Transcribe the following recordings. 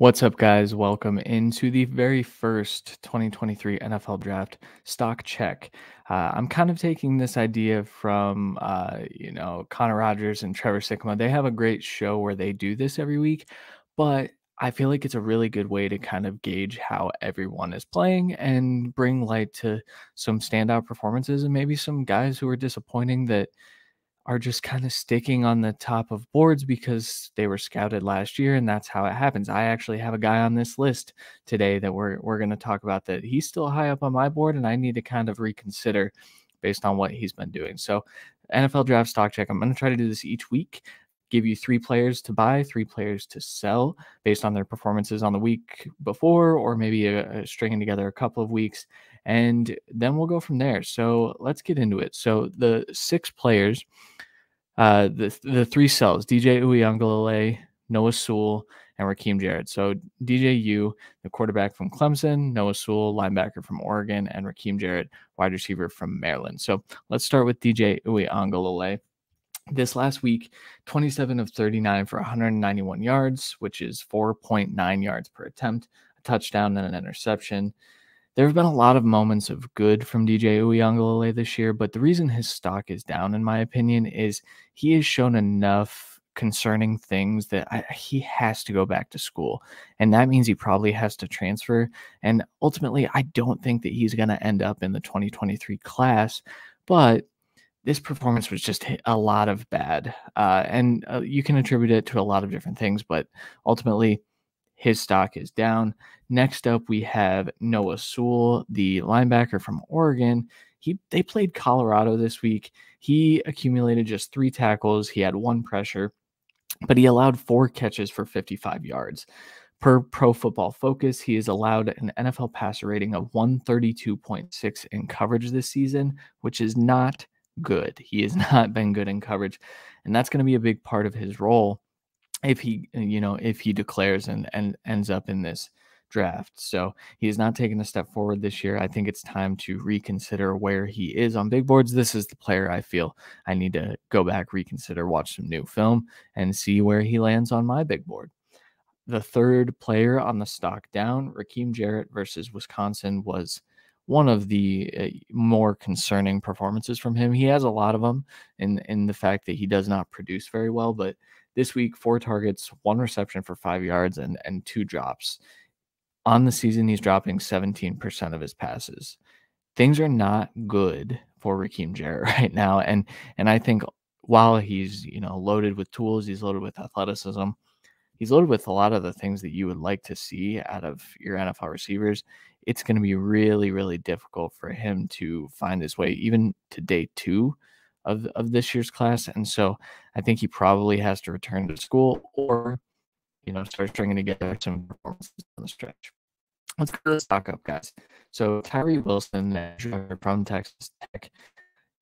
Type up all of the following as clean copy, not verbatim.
What's up, guys? Welcome into the very first 2023 NFL Draft stock check. I'm kind of taking this idea from, Connor Rogers and Trevor Sikkema. They have a great show where they do this every week, but I feel like it's a really good way to kind of gauge how everyone is playing and bring light to some standout performances and maybe some guys who are disappointing that are just kind of sticking on the top of boards because they were scouted last year, and that's how it happens. I actually have a guy on this list today that we're going to talk about that he's still high up on my board, and I need to kind of reconsider based on what he's been doing. So, NFL Draft Stock Check. I'm going to try to do this each week. Give you 3 players to buy, 3 players to sell based on their performances on the week before, or maybe stringing together a couple of weeks, and then we'll go from there. So let's get into it. So the 6 players, the 3 sells: DJ Uiagalelei, Noah Sewell, and Rakim Jarrett. So DJU, the quarterback from Clemson; Noah Sewell, linebacker from Oregon; and Rakim Jarrett, wide receiver from Maryland. So let's start with DJ Uiagalelei. This last week, 27 of 39 for 191 yards, which is 4.9 yards per attempt, a touchdown and an interception. There have been a lot of moments of good from DJ Uiagalelei this year, but the reason his stock is down, in my opinion, is he has shown enough concerning things that he has to go back to school. And that means he probably has to transfer. And ultimately, I don't think that he's going to end up in the 2023 class, but this performance was just a lot of bad. And you can attribute it to a lot of different things, but ultimately, his stock is down. Next up, we have Noah Sewell, the linebacker from Oregon. They played Colorado this week. He accumulated just 3 tackles. He had 1 pressure, but he allowed 4 catches for 55 yards. Per Pro Football Focus, he has allowed an NFL passer rating of 132.6 in coverage this season, which is not good. He has not been good in coverage, and that's going to be a big part of his role if he declares and ends up in this draft. So he has not taken a step forward this year. I think it's time to reconsider where he is on big boards. This is the player I feel I need to go back, reconsider, watch some new film, and see where he lands on my big board. The third player on the stock down, Rakim Jarrett versus Wisconsin, was one of the more concerning performances from him. He has a lot of them in the fact that he does not produce very well, but this week, 4 targets, 1 reception for 5 yards, and 2 drops. On the season, he's dropping 17% of his passes. Things are not good for Rakim Jarrett right now, and I think while he's loaded with tools, he's loaded with athleticism, he's loaded with a lot of the things that you would like to see out of your NFL receivers. It's going to be really, really difficult for him to find his way even to day 2 of this year's class. And so I think he probably has to return to school or, start stringing together some performances on the stretch. Let's go to the stock up, guys. So Tyree Wilson, from Texas Tech,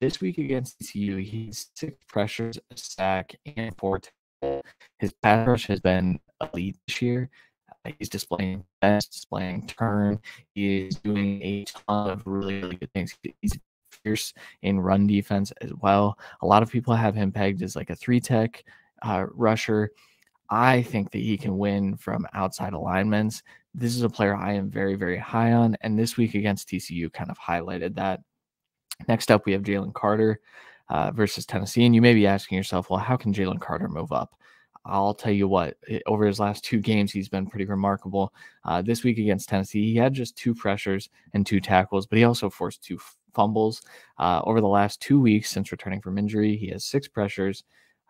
this week against TCU, he's 6 pressures, a sack, and 4 tackles. His pass rush has been elite this year. He's displaying best, displaying turn. He is doing a ton of really, really good things. He's fierce in run defense as well. A lot of people have him pegged as like a 3-tech rusher. I think that he can win from outside alignments. This is a player I am very, very high on, and this week against TCU kind of highlighted that. Next up, we have Jalen Carter versus Tennessee, and you may be asking yourself, well, how can Jalen Carter move up? I'll tell you what, over his last 2 games, he's been pretty remarkable. This week against Tennessee, he had just 2 pressures and 2 tackles, but he also forced 2 fumbles. Over the last 2 weeks since returning from injury, he has 6 pressures,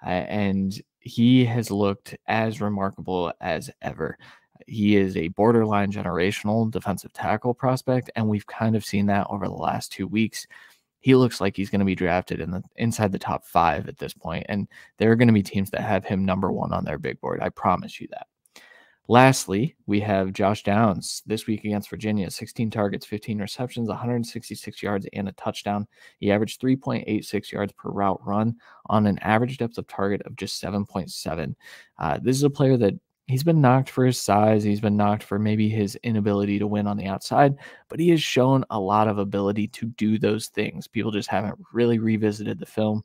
and he has looked as remarkable as ever. He is a borderline generational defensive tackle prospect, and we've kind of seen that over the last 2 weeks. He looks like he's going to be drafted inside the top 5 at this point, and there are going to be teams that have him number 1 on their big board. I promise you that. Lastly, we have Josh Downs this week against Virginia. 16 targets, 15 receptions, 166 yards, and a touchdown. He averaged 3.86 yards per route run on an average depth of target of just 7.7. This is a player that he's been knocked for his size. He's been knocked for maybe his inability to win on the outside, but he has shown a lot of ability to do those things. People just haven't really revisited the film.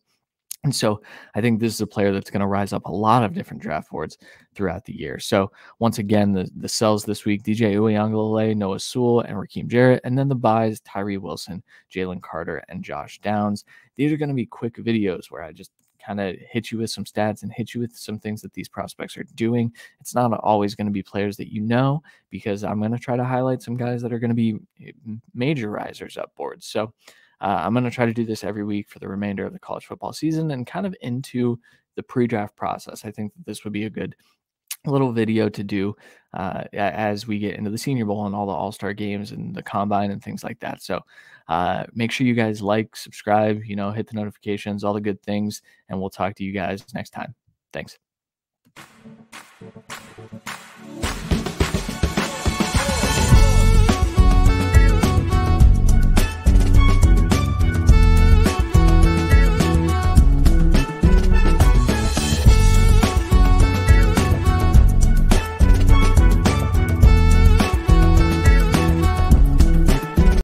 And so I think this is a player that's going to rise up a lot of different draft boards throughout the year. So once again, the sells this week: DJ Uiagalelei, Noah Sewell, and Rakim Jarrett. And then the buys: Tyree Wilson, Jalen Carter, and Josh Downs. These are going to be quick videos where I just kind of hit you with some stats and hit you with some things that these prospects are doing. It's not always going to be players that you know, because I'm going to try to highlight some guys that are going to be major risers up boards. So I'm going to try to do this every week for the remainder of the college football season and kind of into the pre-draft process. I think that this would be a good little video to do as we get into the Senior Bowl and all the All-Star games and the Combine and things like that. So make sure you guys like, subscribe, hit the notifications, all the good things, and we'll talk to you guys next time. Thanks.